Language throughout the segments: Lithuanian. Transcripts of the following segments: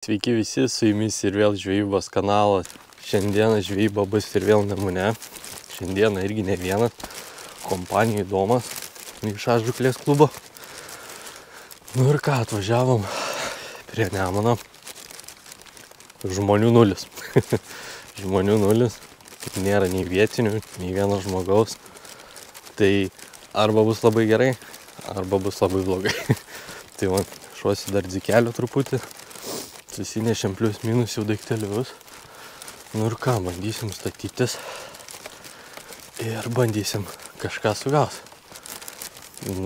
Sveiki visi, su jumis ir vėl žvejybos kanalas. Šiandieną žvejyba bus ir vėl Nemune. Šiandieną irgi ne vienas. Kompanijai Domas iš Ažuklės klubo. Nu ir ką, atvažiavom prie Nemuno. Žmonių nulis. Žmonių nulis. Nėra nei vietinių, nei vieno žmogaus. Tai arba bus labai gerai, arba bus labai blogai. Tai man šuosi dar dzikelių truputį. Susinešėm plius minus jau daiktelius. Nu ir ką, bandysim statytis. Ir bandysim kažką sugaut.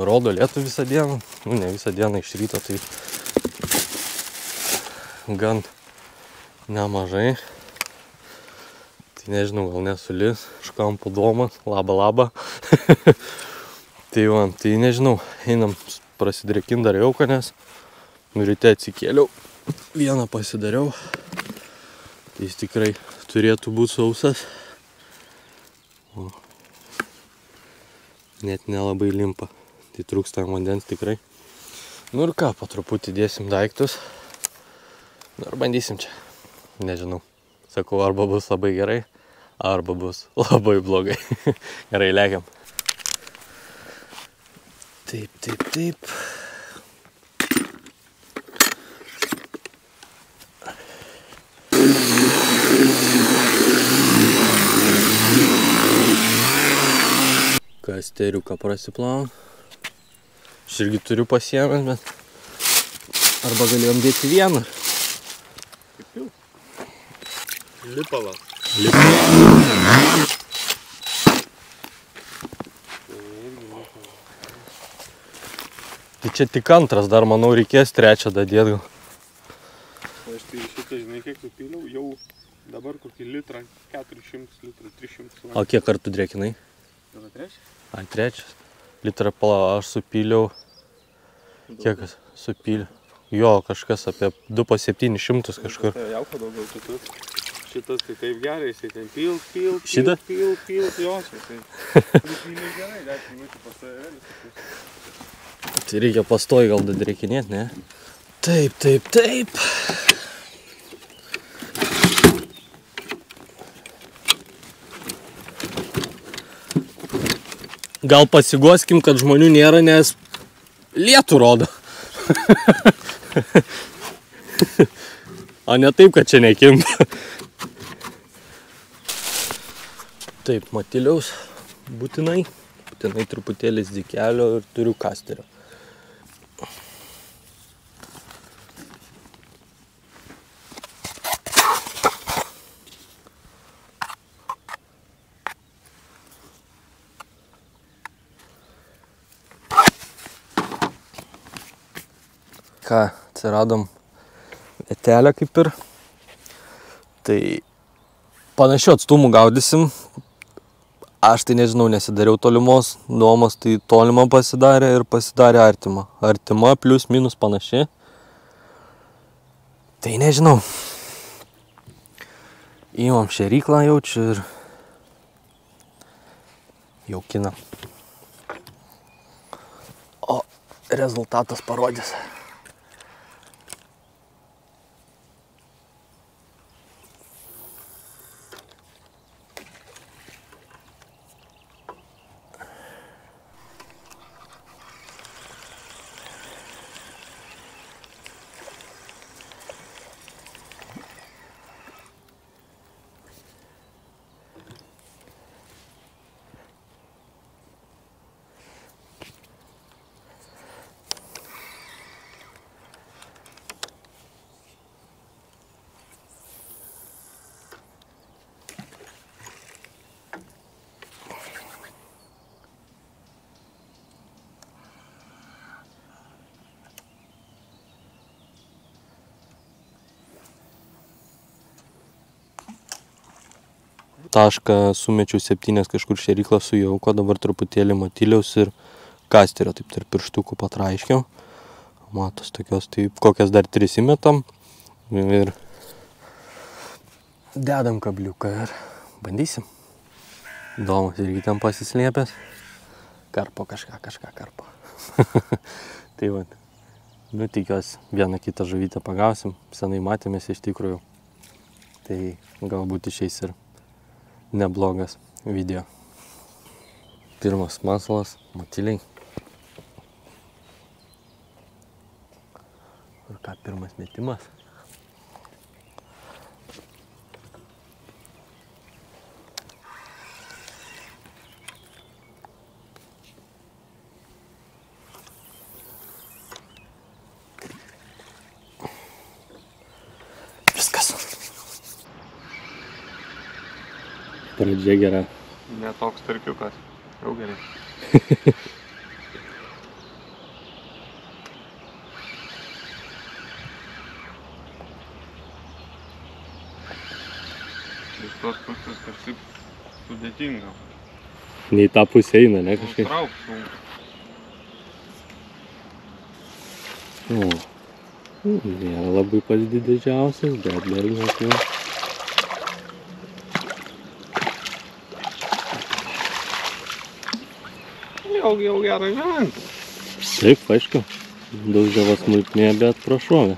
Rodo lietų visą dieną. Nu, ne visą dieną iš ryto, tai gan nemažai. Tai nežinau, gal nesulis. Iš kampų Domas. Labą. Tai man, tai nežinau. Einam prasidrėkin dar jauką, nes ryte atsikėliau. Vieną pasidariau. Tai jis tikrai turėtų būti sausas. O. Net nelabai limpa. Tai trūksta vandens tikrai. Nu ir ką, po truputį dėsim daiktus. Nu ir bandysim čia. Nežinau. Sakau, arba bus labai gerai, arba bus labai blogai. Gerai, lekiam. Taip. Kasteriuką prasiplavom. Aš irgi turiu pasiėmęs, bet arba galėjom dėti vieną. Kaip jau? Lipalas. Tai čia tik antras, dar manau reikės trečią dadėt. Aš tai šitą, žinai, kiek supyliau, jau dabar kokį litrą, 400 litrų, 300. O kiek kartų drėkinai? Tada trečias? Ai, trečias. Litrą aš supyliau. Kiek supyliau? Jo, kažkas apie 2 po 700 kažkur. Tai jauko daugiau kitus. Šitas tai taip gerai, jisai ten pil. Šitą? Pil, jo, čia tai. Pylai gerai, 10 minučių pasavėlis. Tai reikia pastoji gal dadrėkinėt, ne? Taip. Gal pasiguoskim, kad žmonių nėra, nes lietų rodo. O ne taip, kad čia nekimba. Taip, matiliaus būtinai. Būtinai truputėlis dzikelio ir turiu kasterio. Ką, atsiradom vietelę kaip ir. Tai panašių atstumų gaudysim. Aš tai nežinau, nesidariau tolimos. Domas tai tolimą pasidarė ir pasidarė artimą. Artima plius minus panaši. Tai nežinau. Įmam šėryklą jaučiu ir jaukinam. O rezultatas parodys. Tašką sumečiau 7 kažkur šėryklą su jauko, dabar truputėlį matiliaus ir kasterio, taip tarp pirštukų patraiškiau. Matos tokios, tai kokias dar 3 įmetam ir dedam kabliuką ir bandysim. Domas irgi ten pasislėpęs. Karpo kažką karpo. Tai va, Nu, tikiuosi, vieną kitą žuvytę pagausim. Senai matėmės iš tikrųjų. Tai galbūt išeis ir neblogas video. Pirmas masalas, matiliai. Ir ką, pirmas metimas. Pradžia gera. Ne toks starkiukas. Jau gerai. Iš tos pusės kažkaip sudėtinga. Nei tą pusę eina, ne kažkaip? Trauk sunku. Nėra labai pats didžiausias, bet beveik jau. Jau gerai ženklas. Taip, aišku. Dauždavo smulkmė, bet prašovė.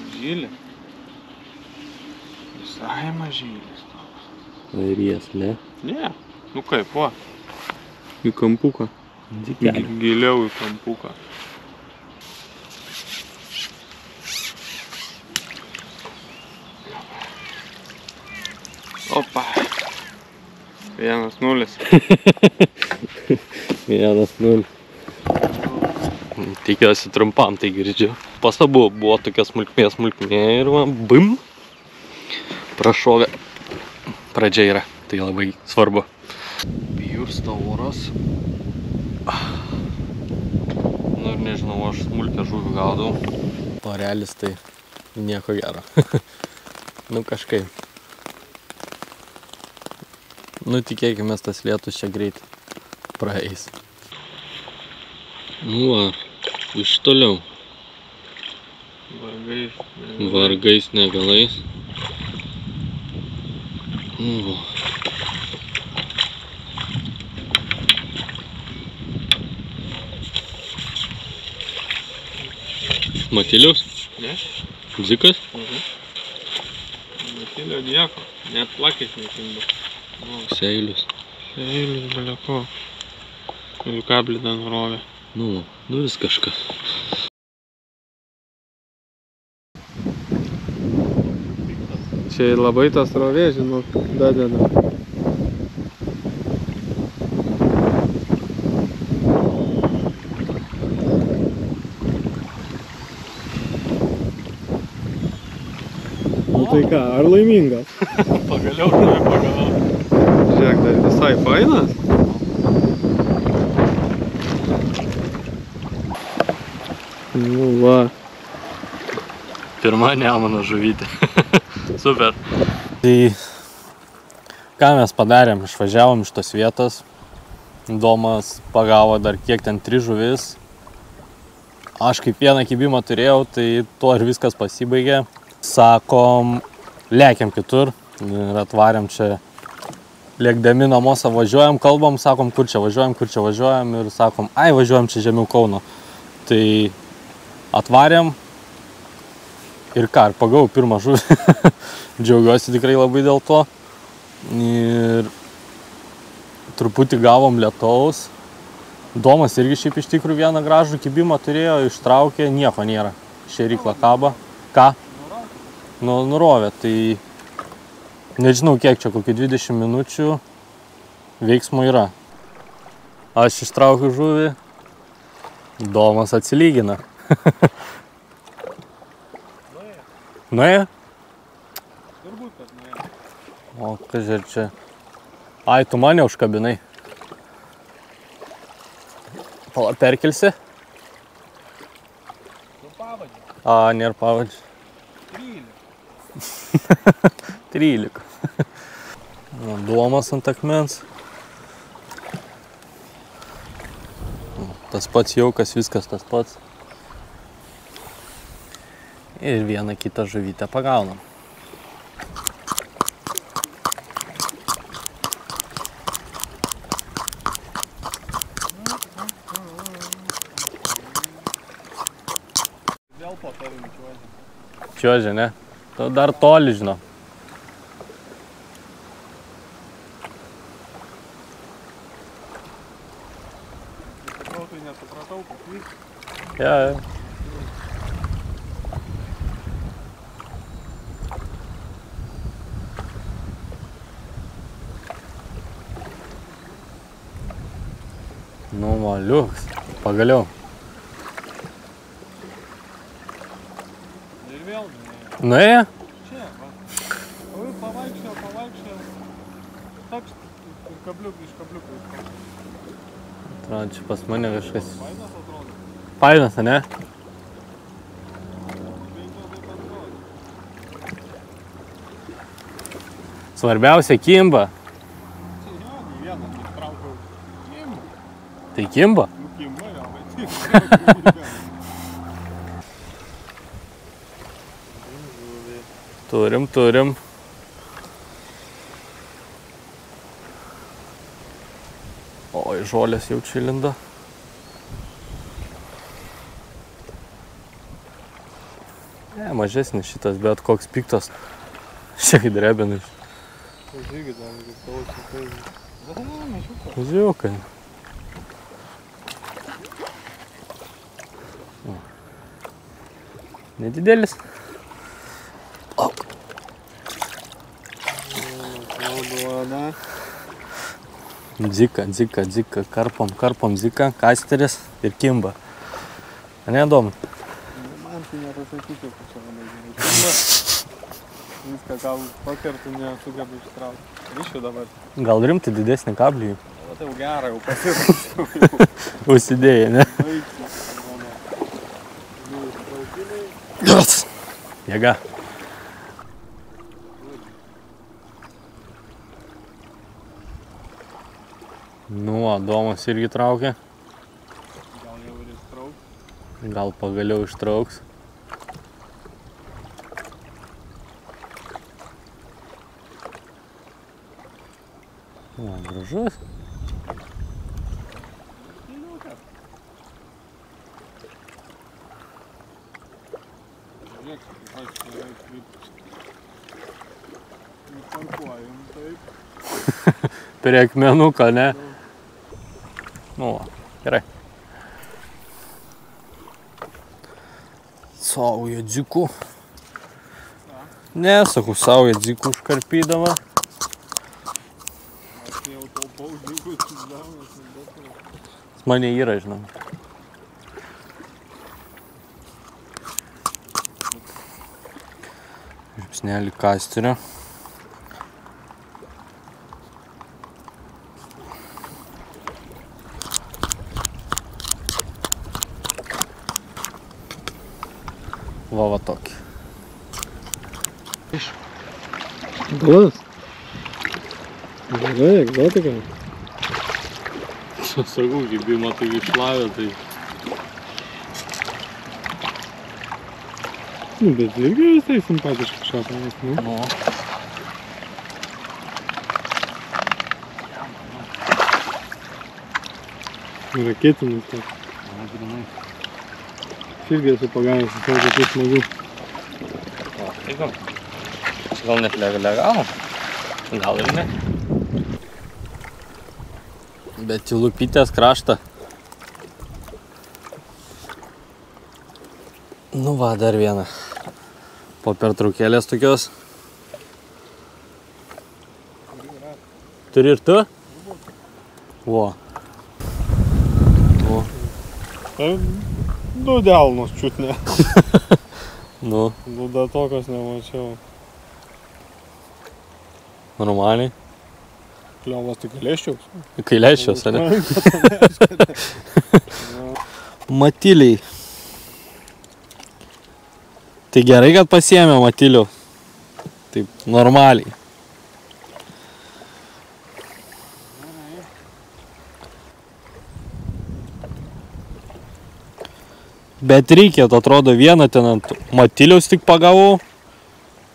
Mažylė. Visai mažylis toks. Ries, ne? Ne. Nu kaip, va. Į kampuką. Giliau į kampuką. Opa. 1-0. 1-0. Tikiuosi trumpam, tai girdžiu. Pas abu buvo tokia smulkmė ir va, bim. Prašovė. Pradžia yra, tai labai svarbu. Pjursta oras. Nu ir nežinau, aš smulkę žuvį gaudau. Orelis tai nieko gero. Nu kažkaip. Nu tikėkime, tas lietus čia greit praeis. Nu va, iš toliau. Vargais negalais. Nu va. Matiliaus? Ne? Dzikas? Matilio nieko, net plakės nekimba. Seilius. Seilius, beleko. Ir kablį ten rovė. Nu vis kažkas. Čia labai tas rovė, žinok, dadeda. Nu tai ką, ar laimingas? Pagaliau žuvį pagavau. Žiūrėk, dar visai fainas. Nu va. Pirma Nemuno žuvytė. Super. Tai ką mes padarėm? Išvažiavom iš tos vietos. Domas pagavo dar kiek ten 3 žuvis. Aš kaip vieną kibimą turėjau, tai tuo ir viskas pasibaigė. Sakom, lėkiam kitur ir atvarėm čia. Lėkdami namuose važiuojam, kalbam, sakom, kur čia važiuojam ir sakom, ai, važiuojam čia žemiau Kauno. Tai atvarėm ir ką, ir pagavau pirmą žuvį. Džiaugiuosi tikrai labai dėl to. Ir truputį gavom lietaus. Domas irgi šiaip iš tikrųjų vieną gražų kibimą turėjo, ištraukė, nieko nėra. Šėryklą kaba. Ką? Nurovė, tai nežinau kiek čia, kokių 20 minučių veiksmo yra. Aš ištraukiu žuvį, Domas atsilygina. Nuėjo? Turbūt, kad nuėjo. O, kažkaip čia. Ai, tu mane užkabinai. Pala, perkelsi? Tu pavadži. A, nėra pavadži. 13. 13. Domas ant akmens. Tas pats jaukas, viskas tas pats. Ir vieną kitą žuvytę pagaunam. tavim čiuožė. Čiuožė, ne? Tu dar toli, žinau. Sakau, tai nesupratau, kad vyks. Ja. Nu, maliuks. Pagaliau. Ir vėl nuėjo. Nuėjo? Čia, va. O jau pavaikščiojo. Toks kabliuk iš kabliukų. Atrodo, čia pas mane kažkas. Fainas atrodo. Fainas, ne? Bent jau taip atrodo. Svarbiausia kimba. Čia jo, nei vieną neištraukiau. Kimba. Tai kimba? Nu, kimba, jo, bet tik. Turim. Oi, žolės jau čia linda. Ne, mažesnis šitas, bet koks piktas. Šiek drebinis. Pažiūrėkit, dar kaip tavo čia. Mažiukas. Žiūkai. Nedidelis. Duona. Dzika. Karpom dzika, kasteris ir kimba. Ne, Domai? Man tai nepasakyčiau, kad čia labai gerai. Viską gal pakartų nesugebu ištraukti. Ryšiu dabar. Gal rimtai didesnį kablį? O tai jau gerą, jau pasirašau. Užsidėjai, ne? Baigsiu. Jų ištraukimai. Jėga. Nu, Domas irgi traukia. Gal jau ir ištrauks. Gal pagaliau ištrauks. O, gražus. Žiūrėk, kaip aš čia yra išlipus. Parkuojam taip. Prie akmenuką, ne? Nu, gerai. Sauja dzikų. Ne, sakau, sauja dzikų užkarpydama. Aš jau taupau dygus išdaunas. Mane yra, žinau. Žipsnelį kasterio. Va tokį. Galas? Gerai, egzotika. Sakau, gybimą tai išlavė, tai... Bet irgi visai simpatiškas šapanas, ne? Nu. Raketinis toks. Aš irgi esu pagavęs, visai tokių smagu. Gal net legal? Gal ir ne. Bet į lupytės kraštą. Nu va, dar vieną. Po pertraukėlės tokios. Turi ir tu? Vo. Du delnus čiut ne. Nu, Nu da tokios nemačiau. normaliai. Kliovas tik lėščiaus. Kai leisčios, ne? Matyliai. Tai gerai, kad pasiėmė matylių. Taip, normaliai. Bet reikėtų, atrodo, vieną ten ant matyliaus tik pagavau.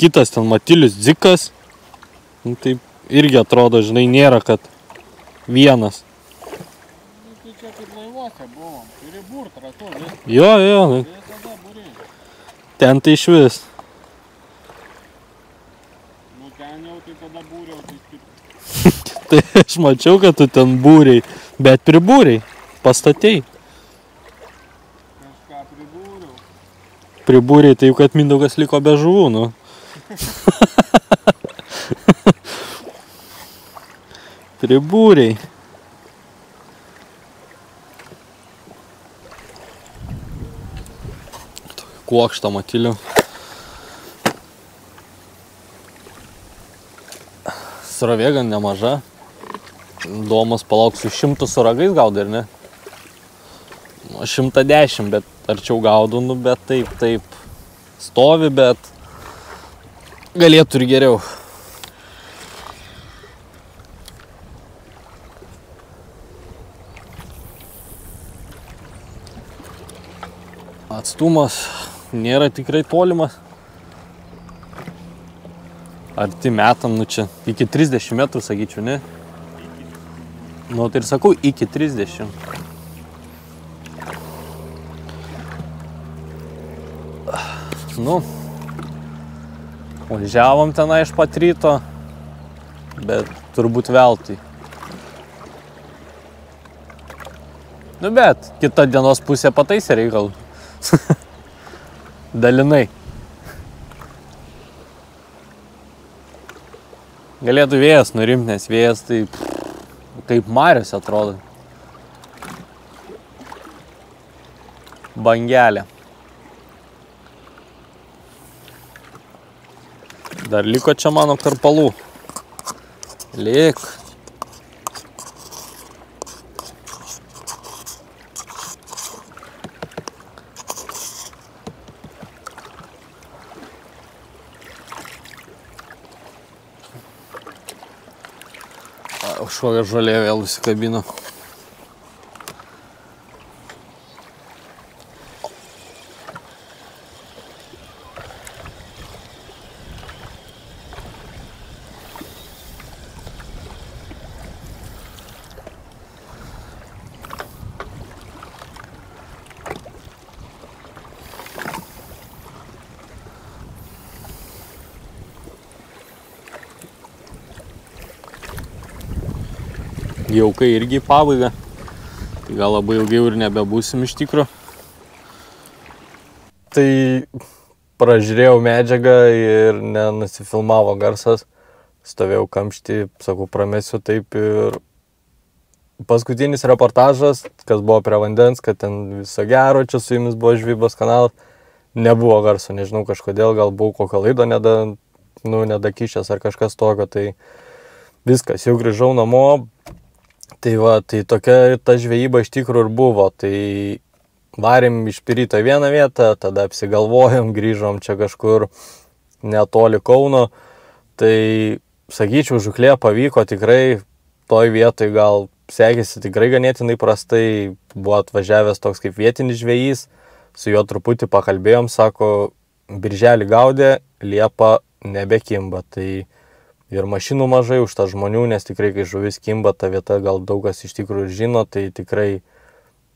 Kitas ten matylius dzikas. Nu, taip irgi atrodo, žinai, nėra, kad vienas. Nu tai čia kaip laivuose buvom. Turi burt ratu, vis. Jo. Tai tada buri. ten tai iš vis. Nu ten jau tai tada būriau, tai kaip Tai aš mačiau, kad tu ten būriai, bet pribūriai, pastatei. kažką pribūriau. Pribūriai, tai jau kad Mindaugas liko be žuvų, nu. Pribūriai. Kuokštą matiliu. Srovė gan nemaža. Domas palauksiu 100 su ragais gaudai, ar ne? 110, bet arčiau gaudau, nu, bet taip stovi, bet galėtų ir geriau. Atstumas nėra tikrai tolimas. Arti metam, nu čia iki 30 metrų, sakyčiau, ne? Nu, tai ir sakau, iki 30. Nu, važiavom tenai iš pat ryto, bet turbūt veltui. Nu, bet kita dienos pusė pataisė reikalų. Dalinai. Galėtų vėjas nurimti, nes vėjas tai kaip mariose atrodo. Bangelė. Dar liko čia mano karpalų. Lik. Kažkokia žolė vėl užsikabino. Jau kai irgi į pabaigą, tai gal labai ilgai ir nebebūsim iš tikro. Tai pražiūrėjau medžiagą ir nenusifilmavo garsas. Stovėjau kamštį, sakau, pramesiu taip ir paskutinis reportažas, kas buvo prie vandens, kad ten viso gero, čia su jumis buvo žvejybos kanalas, nebuvo garso, nežinau kažkodėl, gal buvau kokio laido nedakišęs ar kažkas tokio, tai viskas, jau grįžau namo. Tai va, tai tokia ta žvejyba iš tikrųjų ir buvo, tai varėm iš ryto į vieną vietą, tada apsigalvojom, grįžom čia kažkur netoli Kauno, tai sakyčiau, žuklė pavyko tikrai, toj vietoj gal sekėsi tikrai ganėtinai prastai, buvo atvažiavęs toks kaip vietinis žvejys, su juo truputį pakalbėjom, sako, birželį gaudė, liepą nebekimba, tai ir mašinų mažai už tą žmonių, nes tikrai, kai žuvis kimba, ta vieta gal daug kas iš tikrųjų žino, tai tikrai,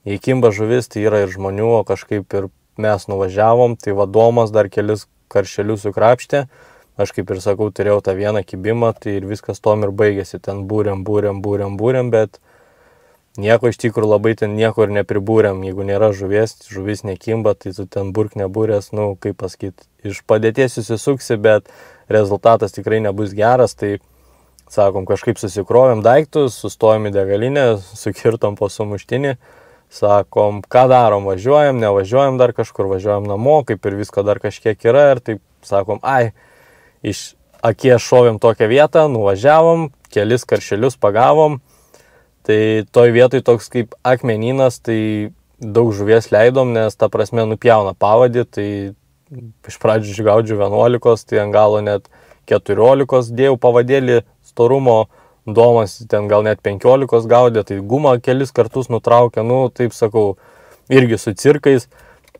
jei kimba žuvis, tai yra ir žmonių, o kažkaip ir mes nuvažiavom, tai Domas dar kelis karšelius sukrapštė, aš kaip ir sakau, turėjau tą vieną kibimą, tai ir viskas tom ir baigėsi, ten būrėm, bet nieko iš tikrųjų labai ten nieko ir nepribūrėm, jeigu nėra žuvis nekimba, tai tu ten burk nebūrės, nu, kaip pasakyti, iš padėties susisuksi, bet rezultatas tikrai nebus geras, tai sakom, kažkaip susikrovėm daiktus, sustojom į degalinę, sukirtom po sumuštinį, sakom, ką darom, važiuojam, nevažiuojam dar kažkur, važiuojam namo, kaip ir visko dar kažkiek yra ir taip sakom, iš akies šovėm tokią vietą, nuvažiavom, kelis karšelius pagavom, tai toj vietoj toks kaip akmenynas, tai daug žuvies leidom, nes ta prasme nupjauna pavadį, tai iš pradžių išgaudžiu 11, tai ant galo net 14 dėjau pavadėlį storumo, Domas ten gal net 15 gaudė, tai gumą kelis kartus nutraukė, nu, taip sakau, irgi su cirkais,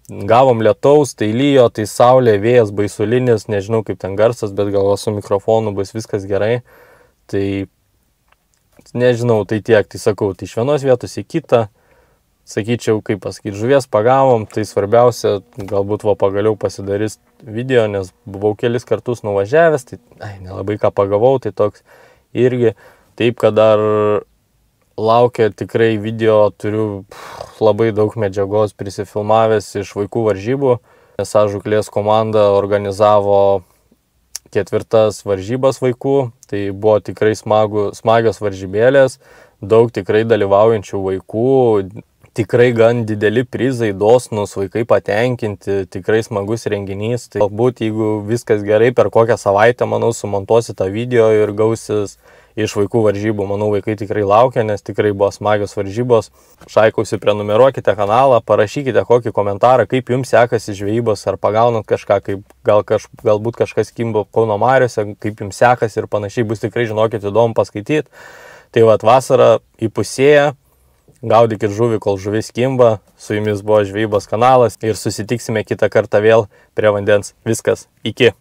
gavom lietaus, tai lyjo, tai saulė, vėjas baisulinis, nežinau kaip ten garsas, bet gal su mikrofonu bus viskas gerai, tai nežinau, tai tiek, tai sakau, tai iš vienos vietos į kitą, sakyčiau, kaip pasakyti, žuvies pagavom, tai svarbiausia, galbūt pagaliau pasidarys video, nes buvau kelis kartus nuvažiavęs, tai nelabai ką pagavau, tai toks irgi. Taip, kad dar laukia tikrai video, turiu labai daug medžiagos prisifilmavęs iš vaikų varžybų, nes žuklės komanda organizavo 4 varžybas vaikų, tai buvo tikrai smagios varžybėlės, daug tikrai dalyvaujančių vaikų, tikrai gan dideli prizai, dosnus, vaikai patenkinti, tikrai smagus renginys. Tai galbūt, jeigu viskas gerai, per kokią savaitę, manau, sumontuosi tą video ir gausis iš vaikų varžybų. Manau, vaikai tikrai laukia, nes tikrai buvo smagios varžybos. Šaikausi, prenumeruokite kanalą, parašykite kokį komentarą, kaip jums sekasi žvejybos, ar pagaunat kažką, galbūt kažkas kimbo Kauno mariose, kaip jums sekasi ir panašiai, bus tikrai, žinokit, įdomu paskaityti. Tai vasara įpusėja, gaudykit žuvį, kol žuvis kimba. Su jumis buvo žvejybos kanalas ir susitiksime kitą kartą vėl prie vandens. Viskas, iki.